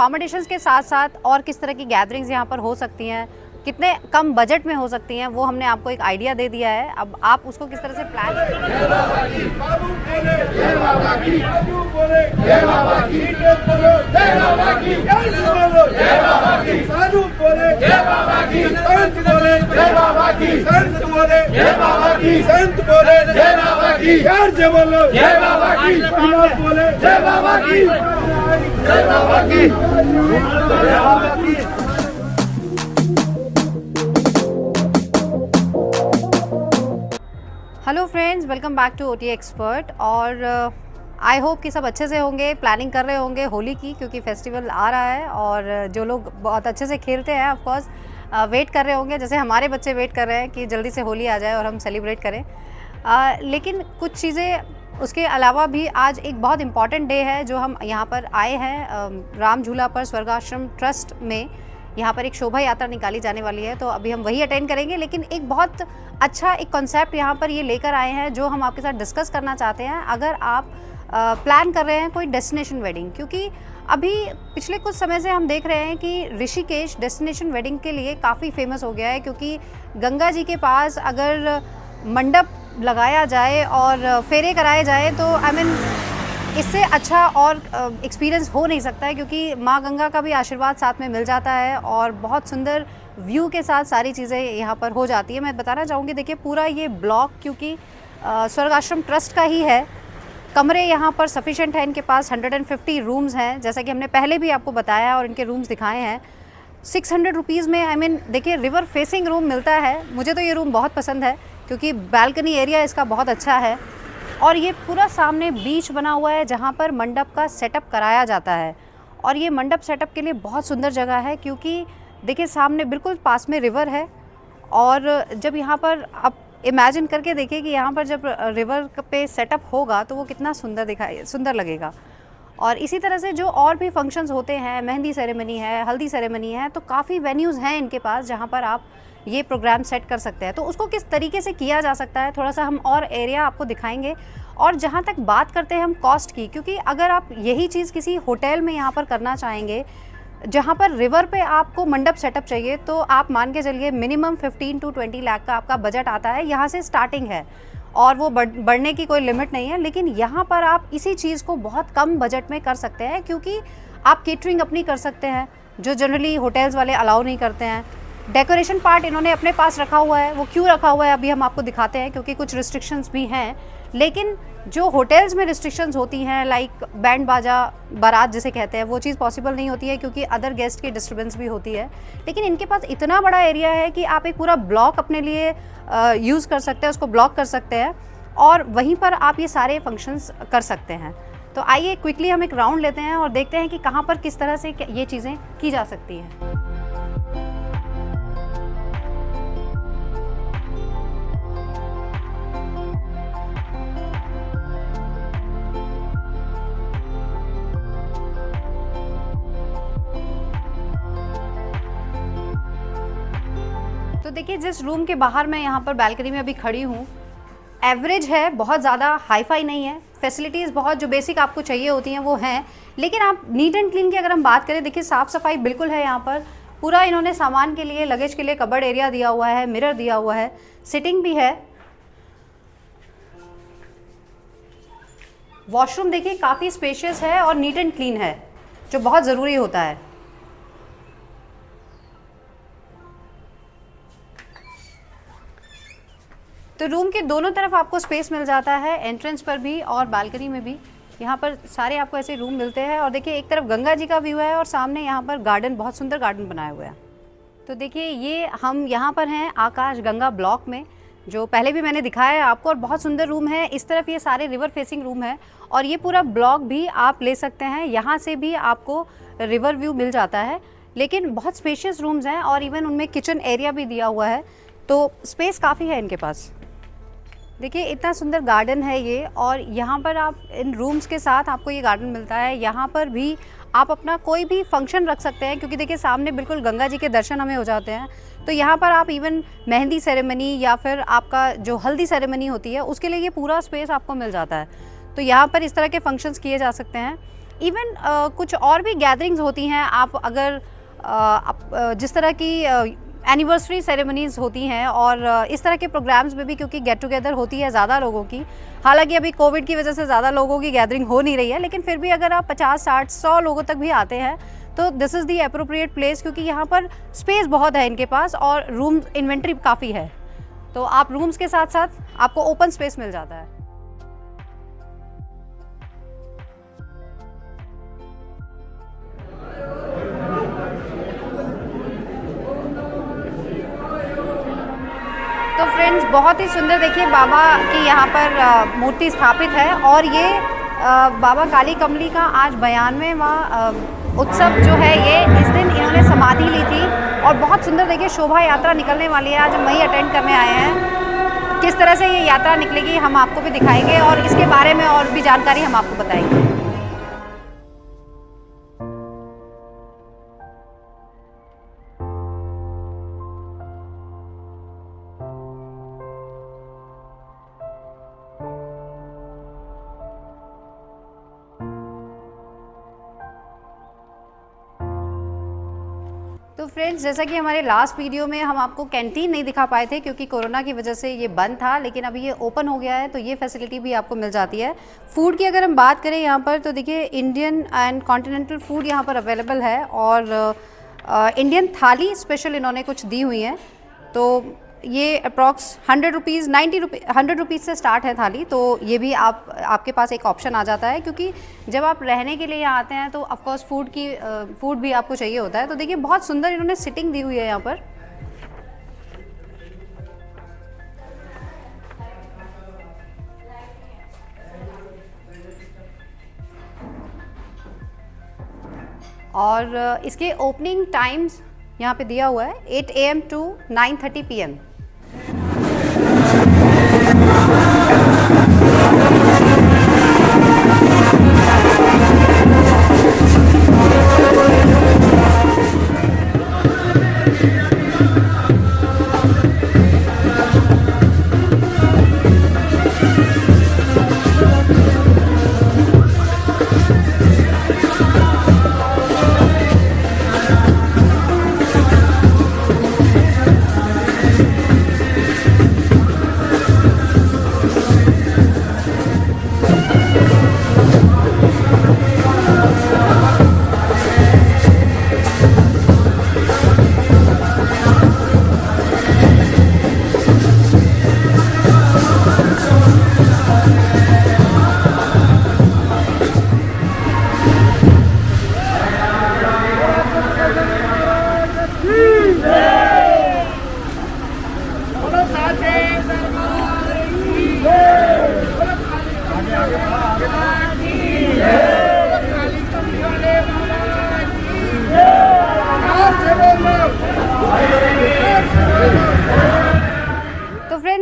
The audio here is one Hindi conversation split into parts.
अकोमोडेशंस के साथ साथ और किस तरह की गैदरिंग्स यहाँ पर हो सकती हैं, कितने कम बजट में हो सकती हैं, वो हमने आपको एक आइडिया दे दिया है। अब आप उसको किस तरह से plan hello friends, welcome back to OT expert. और आई होप कि सब अच्छे से होंगे, प्लानिंग कर रहे होंगे होली की, क्योंकि फेस्टिवल आ रहा है और जो लोग बहुत अच्छे से खेलते हैं ऑफ कोर्स वेट कर रहे होंगे, जैसे हमारे बच्चे वेट कर रहे हैं कि जल्दी से होली आ जाए और हम सेलिब्रेट करें। लेकिन कुछ चीज़ें उसके अलावा भी आज एक बहुत इम्पॉर्टेंट डे है जो हम यहाँ पर आए हैं। राम झूला पर स्वर्गाश्रम ट्रस्ट में यहाँ पर एक शोभा यात्रा निकाली जाने वाली है, तो अभी हम वही अटेंड करेंगे। लेकिन एक बहुत अच्छा एक कॉन्सेप्ट यहाँ पर ये लेकर आए हैं जो हम आपके साथ डिस्कस करना चाहते हैं। अगर आप प्लान कर रहे हैं कोई डेस्टिनेशन वेडिंग, क्योंकि अभी पिछले कुछ समय से हम देख रहे हैं कि ऋषिकेश डेस्टिनेशन वेडिंग के लिए काफ़ी फेमस हो गया है, क्योंकि गंगा जी के पास अगर मंडप लगाया जाए और फेरे कराए जाए तो इससे अच्छा और एक्सपीरियंस हो नहीं सकता है, क्योंकि माँ गंगा का भी आशीर्वाद साथ में मिल जाता है और बहुत सुंदर व्यू के साथ सारी चीज़ें यहाँ पर हो जाती है। मैं बताना चाहूँगी, देखिए पूरा ये ब्लॉक क्योंकि स्वर्ग आश्रम ट्रस्ट का ही है, कमरे यहाँ पर सफिशेंट है इनके पास। 150 रूम्स हैं, जैसा कि हमने पहले भी आपको बताया और इनके रूम्स दिखाए हैं। 600 रुपीज़ में देखिए रिवर फेसिंग रूम मिलता है। मुझे तो ये रूम बहुत पसंद है क्योंकि बालकनी एरिया इसका बहुत अच्छा है और ये पूरा सामने बीच बना हुआ है जहाँ पर मंडप का सेटअप कराया जाता है। और ये मंडप सेटअप के लिए बहुत सुंदर जगह है, क्योंकि देखिए सामने बिल्कुल पास में रिवर है। और जब यहाँ पर आप इमेजिन करके देखिए कि यहाँ पर जब रिवर पे सेटअप होगा तो वो कितना सुंदर लगेगा। और इसी तरह से जो और भी फंक्शंस होते हैं, मेहंदी सेरेमनी है, हल्दी सेरेमनी है, तो काफ़ी वेन्यूज़ हैं इनके पास जहाँ पर आप ये प्रोग्राम सेट कर सकते हैं। तो उसको किस तरीके से किया जा सकता है, थोड़ा सा हम और एरिया आपको दिखाएंगे। और जहाँ तक बात करते हैं हम कॉस्ट की, क्योंकि अगर आप यही चीज़ किसी होटल में यहाँ पर करना चाहेंगे जहाँ पर रिवर पे आपको मंडप सेटअप चाहिए, तो आप मान के चलिए मिनिमम 15 to 20 लाख का आपका बजट आता है। यहाँ से स्टार्टिंग है और वो बढ़ने की कोई लिमिट नहीं है। लेकिन यहाँ पर आप इसी चीज़ को बहुत कम बजट में कर सकते हैं, क्योंकि आप केटरिंग अपनी कर सकते हैं जो जनरली होटल्स वाले अलाउ नहीं करते हैं। डेकोरेशन पार्ट इन्होंने अपने पास रखा हुआ है, वो क्यों रखा हुआ है अभी हम आपको दिखाते हैं, क्योंकि कुछ रिस्ट्रिक्शंस भी हैं। लेकिन जो होटल्स में रिस्ट्रिक्शंस होती हैं, लाइक बैंड बाजा बारात जिसे कहते हैं, वो चीज़ पॉसिबल नहीं होती है क्योंकि अदर गेस्ट की डिस्टर्बेंस भी होती है। लेकिन इनके पास इतना बड़ा एरिया है कि आप एक पूरा ब्लॉक अपने लिए यूज़ कर सकते हैं, उसको ब्लॉक कर सकते हैं और वहीं पर आप ये सारे फंक्शंस कर सकते हैं। तो आइए क्विकली हम एक राउंड लेते हैं और देखते हैं कि कहाँ पर किस तरह से ये चीज़ें की जा सकती हैं। तो देखिए जिस रूम के बाहर मैं यहाँ पर बालकनी में अभी खड़ी हूँ, एवरेज है, बहुत ज़्यादा हाई फाई नहीं है। फैसिलिटीज़ बहुत जो बेसिक आपको चाहिए होती हैं वो हैं, लेकिन आप नीट एंड क्लीन की अगर हम बात करें, देखिए साफ़ सफाई बिल्कुल है यहाँ पर। पूरा इन्होंने सामान के लिए, लगेज के लिए कबर्ड एरिया दिया हुआ है, मिरर दिया हुआ है, सिटिंग भी है। वॉशरूम देखिए काफ़ी स्पेशियस है और नीट एंड क्लीन है, जो बहुत ज़रूरी होता है। तो रूम के दोनों तरफ आपको स्पेस मिल जाता है, एंट्रेंस पर भी और बालकनी में भी। यहाँ पर सारे आपको ऐसे रूम मिलते हैं और देखिए एक तरफ गंगा जी का व्यू है और सामने यहाँ पर गार्डन, बहुत सुंदर गार्डन बनाया हुआ है। तो देखिए ये हम यहाँ पर हैं आकाश गंगा ब्लॉक में, जो पहले भी मैंने दिखाया है आपको, और बहुत सुंदर रूम है। इस तरफ ये सारे रिवर फेसिंग रूम है और ये पूरा ब्लॉक भी आप ले सकते हैं, यहाँ से भी आपको रिवर व्यू मिल जाता है। लेकिन बहुत स्पेशियस रूम्स हैं और इवन उनमें किचन एरिया भी दिया हुआ है, तो स्पेस काफ़ी है इनके पास। देखिए इतना सुंदर गार्डन है ये, और यहाँ पर आप इन रूम्स के साथ आपको ये गार्डन मिलता है। यहाँ पर भी आप अपना कोई भी फंक्शन रख सकते हैं, क्योंकि देखिए सामने बिल्कुल गंगा जी के दर्शन हमें हो जाते हैं। तो यहाँ पर आप इवन मेहंदी सेरेमनी या फिर आपका जो हल्दी सेरेमनी होती है उसके लिए ये पूरा स्पेस आपको मिल जाता है। तो यहाँ पर इस तरह के फंक्शंस किए जा सकते हैं। इवन कुछ और भी गैदरिंग्स होती हैं। आप अगर जिस तरह की एनिवर्सरी सेरेमनीज़ होती हैं और इस तरह के प्रोग्राम्स में भी, क्योंकि गेट टुगेदर होती है ज़्यादा लोगों की, हालांकि अभी कोविड की वजह से ज़्यादा लोगों की गैदरिंग हो नहीं रही है, लेकिन फिर भी अगर आप 50, 60, 100 लोगों तक भी आते हैं तो this is the appropriate place, क्योंकि यहाँ पर स्पेस बहुत है इनके पास और रूम इन्वेंट्री काफ़ी है, तो आप रूम्स के साथ साथ आपको ओपन स्पेस मिल जाता है। तो फ्रेंड्स, बहुत ही सुंदर देखिए बाबा की यहाँ पर मूर्ति स्थापित है और ये बाबा काली कमली का आज 92वां उत्सव जो है, ये इस दिन इन्होंने समाधि ली थी और बहुत सुंदर देखिए शोभा यात्रा निकलने वाली है। आज हम वही अटेंड करने आए हैं। किस तरह से ये यात्रा निकलेगी हम आपको भी दिखाएंगे और इसके बारे में और भी जानकारी हम आपको बताएंगे। तो फ्रेंड्स, जैसा कि हमारे लास्ट वीडियो में हम आपको कैंटीन नहीं दिखा पाए थे क्योंकि कोरोना की वजह से ये बंद था, लेकिन अभी ये ओपन हो गया है तो ये फैसिलिटी भी आपको मिल जाती है। फूड की अगर हम बात करें यहाँ पर, तो देखिए इंडियन एंड कॉन्टिनेंटल फूड यहाँ पर अवेलेबल है और इंडियन थाली स्पेशल इन्होंने कुछ दी हुई है। तो ये अप्रॉक्स 100 रुपीज़ 100 रुपीज़ से स्टार्ट है थाली, तो ये भी आपके पास एक ऑप्शन आ जाता है, क्योंकि जब आप रहने के लिए यहाँ आते हैं तो ऑफकोर्स फूड भी आपको चाहिए होता है। तो देखिए बहुत सुंदर इन्होंने सिटिंग दी हुई है यहाँ पर। और इसके ओपनिंग टाइम्स यहाँ पे दिया हुआ है 8 AM to 9:30 PM।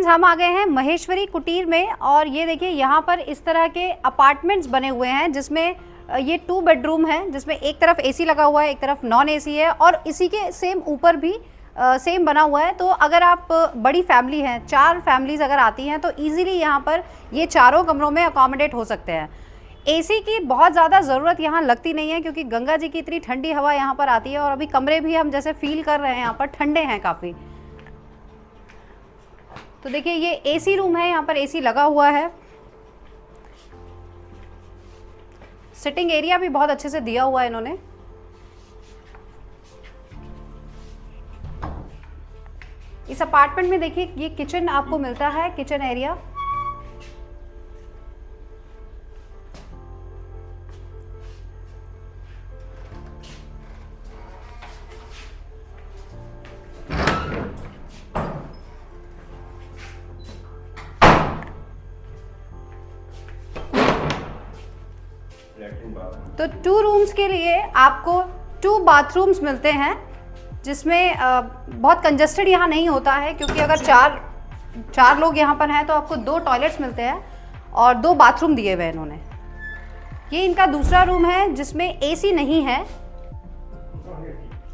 हम आ गए हैं महेश्वरी कुटीर में और ये देखिए यहाँ पर इस तरह के अपार्टमेंट्स बने हुए हैं जिसमें ये 2 बेडरूम है, जिसमें एक तरफ एसी लगा हुआ है, एक तरफ नॉन एसी है और इसी के सेम ऊपर भी सेम बना हुआ है। तो अगर आप बड़ी फैमिली हैं, 4 फैमिलीज अगर आती हैं तो इजीली यहाँ पर ये चारों कमरों में अकोमोडेट हो सकते हैं। एसी की बहुत ज़्यादा ज़रूरत यहाँ लगती नहीं है क्योंकि गंगा जी की इतनी ठंडी हवा यहाँ पर आती है और अभी कमरे भी हम जैसे फील कर रहे हैं यहाँ पर ठंडे हैं काफ़ी। तो देखिए ये एसी रूम है, यहाँ पर एसी लगा हुआ है। सिटिंग एरिया भी बहुत अच्छे से दिया हुआ है इन्होंने। इस अपार्टमेंट में देखिए ये किचन आपको मिलता है, किचन एरिया। तो 2 रूम्स के लिए आपको 2 बाथरूम्स मिलते हैं जिसमें बहुत कंजस्टेड यहाँ नहीं होता है क्योंकि अगर 4 लोग यहाँ पर हैं तो आपको 2 टॉयलेट्स मिलते हैं और 2 बाथरूम दिए हुए हैं इन्होंने। ये इनका दूसरा रूम है जिसमें एसी नहीं है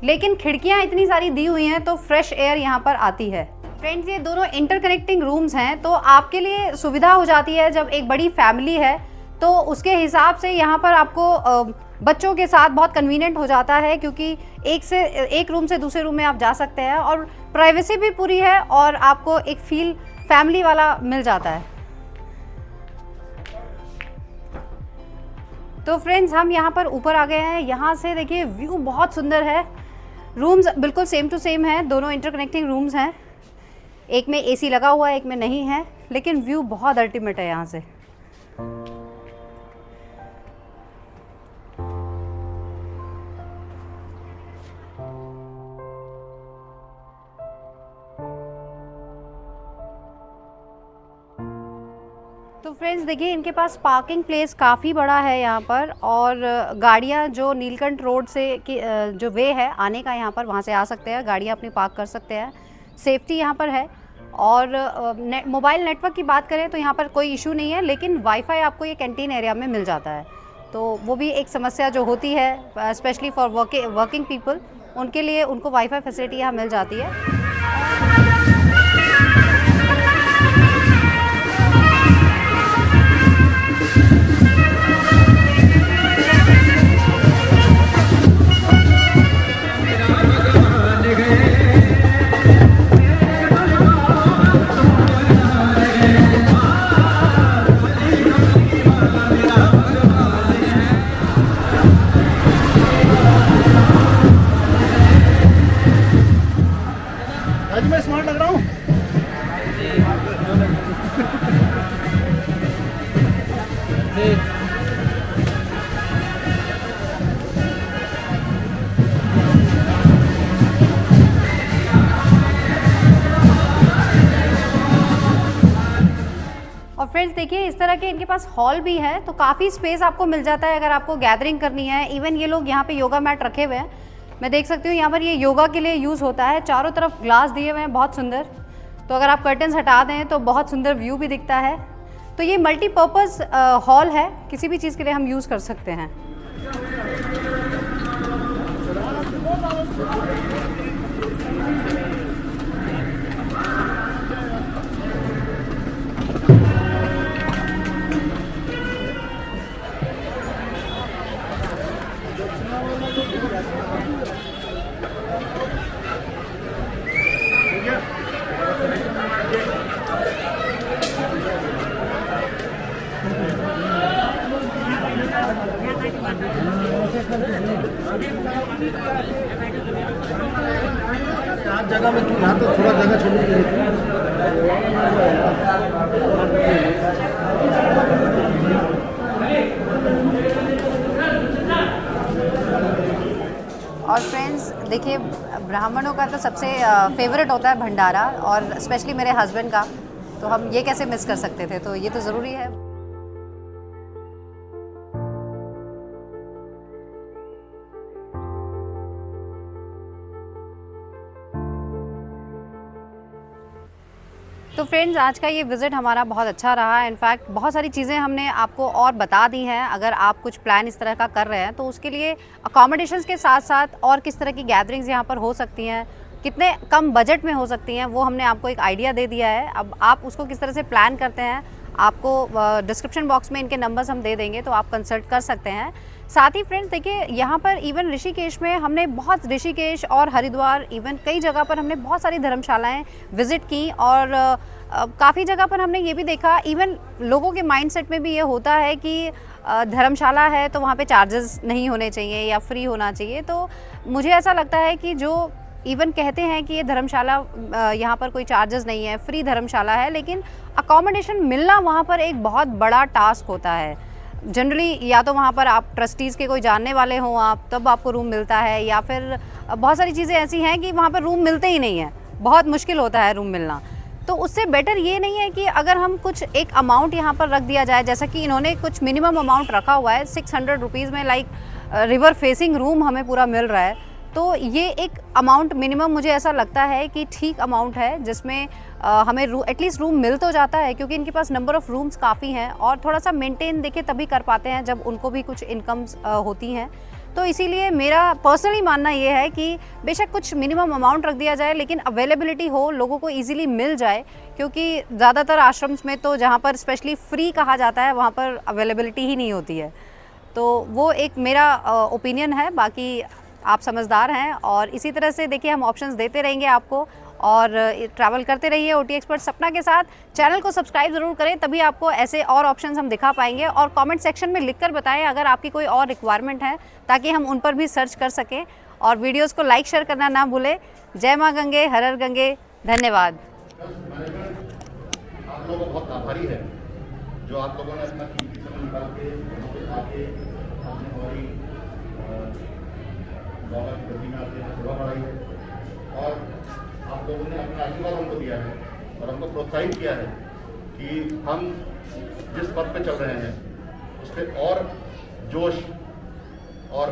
लेकिन खिड़कियाँ इतनी सारी दी हुई हैं तो फ्रेश एयर यहाँ पर आती है। फ्रेंड्स, ये दोनों इंटरकनेक्टिंग रूम्स हैं तो आपके लिए सुविधा हो जाती है जब एक बड़ी फैमिली है तो उसके हिसाब से यहाँ पर आपको बच्चों के साथ बहुत कन्वीनियंट हो जाता है, क्योंकि एक रूम से दूसरे रूम में आप जा सकते हैं और प्राइवेसी भी पूरी है और आपको एक फील फैमिली वाला मिल जाता है। तो फ्रेंड्स हम यहाँ पर ऊपर आ गए हैं। यहाँ से देखिए व्यू बहुत सुंदर है। रूम्स बिल्कुल सेम टू सेम है, दोनों इंटरकनेक्टिंग रूम्स हैं। एक में एसी लगा हुआ है, एक में नहीं है, लेकिन व्यू बहुत अल्टीमेट है यहाँ से। तो फ्रेंड्स देखिए इनके पास पार्किंग प्लेस काफ़ी बड़ा है यहाँ पर, और गाड़ियाँ जो नीलकंठ रोड से जो वे है आने का यहाँ पर, वहाँ से आ सकते हैं, गाड़ियाँ अपनी पार्क कर सकते हैं। सेफ्टी यहाँ पर है। और मोबाइल नेटवर्क की बात करें तो यहाँ पर कोई इशू नहीं है, लेकिन वाईफाई आपको ये कैंटीन एरिया में मिल जाता है। तो वो भी एक समस्या जो होती है स्पेशली फॉर वर्किंग पीपल, उनके लिए उनको वाईफाई फैसिलिटी यहाँ मिल जाती है। आज मैं स्मार्ट लग रहा हूँ। और फ्रेंड्स देखिए इस तरह के इनके पास हॉल भी है, तो काफ़ी स्पेस आपको मिल जाता है अगर आपको गैदरिंग करनी है। इवन ये लोग यहाँ पे योगा मैट रखे हुए हैं, मैं देख सकती हूँ यहाँ पर ये योगा के लिए यूज़ होता है। चारों तरफ ग्लास दिए हुए हैं बहुत सुंदर, तो अगर आप कर्टन्स हटा दें तो बहुत सुंदर व्यू भी दिखता है। तो ये मल्टीपर्पज़ हॉल है, किसी भी चीज़ के लिए हम यूज़ कर सकते हैं। आज जगह में क्यों ना, तो थोड़ा जगह छोड़ और फ्रेंड्स देखिए ब्राह्मणों का तो सबसे फेवरेट होता है भंडारा, और स्पेशली मेरे हस्बैंड का, तो हम ये कैसे मिस कर सकते थे, तो ये तो ज़रूरी है। तो फ्रेंड्स आज का ये विज़िट हमारा बहुत अच्छा रहा। इनफैक्ट बहुत सारी चीज़ें हमने आपको और बता दी हैं। अगर आप कुछ प्लान इस तरह का कर रहे हैं तो उसके लिए अकोमोडेशंस के साथ साथ और किस तरह की गैदरिंग्स यहाँ पर हो सकती हैं, कितने कम बजट में हो सकती हैं, वो हमने आपको एक आइडिया दे दिया है। अब आप उसको किस तरह से प्लान करते हैं, आपको डिस्क्रिप्शन बॉक्स में इनके नंबर्स हम दे देंगे, तो आप कंसल्ट कर सकते हैं। साथ ही फ्रेंड्स देखिए यहाँ पर इवन ऋषिकेश में हमने बहुत, ऋषिकेश और हरिद्वार इवन कई जगह पर हमने बहुत सारी धर्मशालाएं विज़िट की, और काफ़ी जगह पर हमने ये भी देखा, इवन लोगों के माइंडसेट में भी ये होता है कि धर्मशाला है तो वहाँ पे चार्जेस नहीं होने चाहिए या फ्री होना चाहिए। तो मुझे ऐसा लगता है कि जो इवन कहते हैं कि ये धर्मशाला यहाँ पर कोई चार्जेस नहीं है, फ्री धर्मशाला है, लेकिन अकोमोडेशन मिलना वहाँ पर एक बहुत बड़ा टास्क होता है। जनरली या तो वहाँ पर आप ट्रस्टीज़ के कोई जानने वाले हों आप, तब आपको रूम मिलता है, या फिर बहुत सारी चीज़ें ऐसी हैं कि वहाँ पर रूम मिलते ही नहीं है, बहुत मुश्किल होता है रूम मिलना। तो उससे बेटर ये नहीं है कि अगर हम कुछ एक अमाउंट यहाँ पर रख दिया जाए, जैसा कि इन्होंने कुछ मिनिमम अमाउंट रखा हुआ है 600 रुपीज़ में, लाइक रिवर फेसिंग रूम हमें पूरा मिल रहा है। तो ये एक अमाउंट मिनिमम मुझे ऐसा लगता है कि ठीक अमाउंट है, जिसमें हमें एटलीस्ट रूम मिल तो जाता है, क्योंकि इनके पास नंबर ऑफ़ रूम्स काफ़ी हैं और थोड़ा सा मेंटेन देखिए तभी कर पाते हैं जब उनको भी कुछ इनकम्स होती हैं। तो इसीलिए मेरा पर्सनली मानना ये है कि बेशक कुछ मिनिमम अमाउंट रख दिया जाए, लेकिन अवेलेबिलिटी हो, लोगों को इजीली मिल जाए, क्योंकि ज़्यादातर आश्रम्स में तो जहाँ पर स्पेशली फ्री कहा जाता है वहाँ पर अवेलेबिलिटी ही नहीं होती है। तो वो एक मेरा ओपिनियन है, बाकी आप समझदार हैं और इसी तरह से देखिए हम ऑप्शंस देते रहेंगे आपको और ट्रैवल करते रहिए ओटी एक्सपर्ट सपना के साथ। चैनल को सब्सक्राइब ज़रूर करें, तभी आपको ऐसे और ऑप्शंस हम दिखा पाएंगे, और कमेंट सेक्शन में लिखकर बताएं अगर आपकी कोई और रिक्वायरमेंट है, ताकि हम उन पर भी सर्च कर सकें। और वीडियोस को लाइक शेयर करना ना भूलें। जय माँ गंगे, हर हर गंगे। धन्यवाद। आप लोगों को बहुत आभारी है जो आप लोगों ने अपना कीमती समय निकाल के आके आपने हमारी बाबा की गति में आके सेवा बढ़ाई है और आप लोगों ने अपना आशीर्वाद हमको दिया है और हमको प्रोत्साहित किया है कि हम जिस पथ पे चल रहे हैं उस पर और जोश और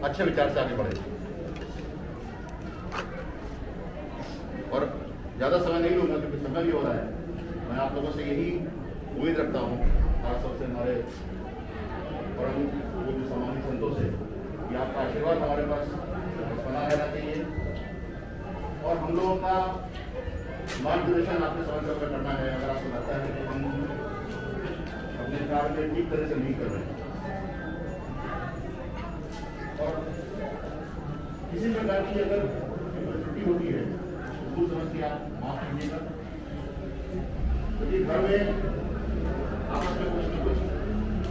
अच्छे विचार से आगे बढ़े। और ज़्यादा समय नहीं लूँगा क्योंकि समय भी हो रहा है। मैं आप लोगों से यही उम्मीद रखता हूँ, खासतौर से हमारे परम पूज्य सम्मानित संतों से, कि आपका आशीर्वाद हमारे पास बना रहना चाहिए और हम लोगों का मार्गदर्शन आपके समय समय करना है। अगर आपको लगता है कि हम अपने कार्य में ठीक तरह से नहीं कर रहे हैं और किसी प्रकार की अगर त्रुटि होती है तो समझ के आप माफ कीजिएगा। क्योंकि घर में आपस में कुछ न कुछ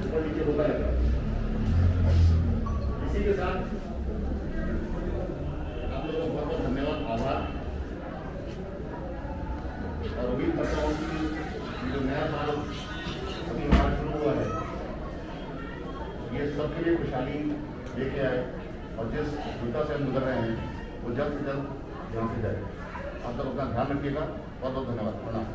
ऊपर नीचे होता रहता है। इसी के साथ आप लोगों को बहुत बहुत धन्यवाद, आभार। और उम्मीद करता हूँ कि जो नया साल अभी हमारा शुरू हुआ है ये सबके लिए खुशहाली लेके आए और जिस दुविधा से हम गुजर रहे हैं वो जल्द से जल्द यहाँ से जाए। आप लोग अपना ध्यान रखिएगा। बहुत बहुत धन्यवाद। प्रणाम।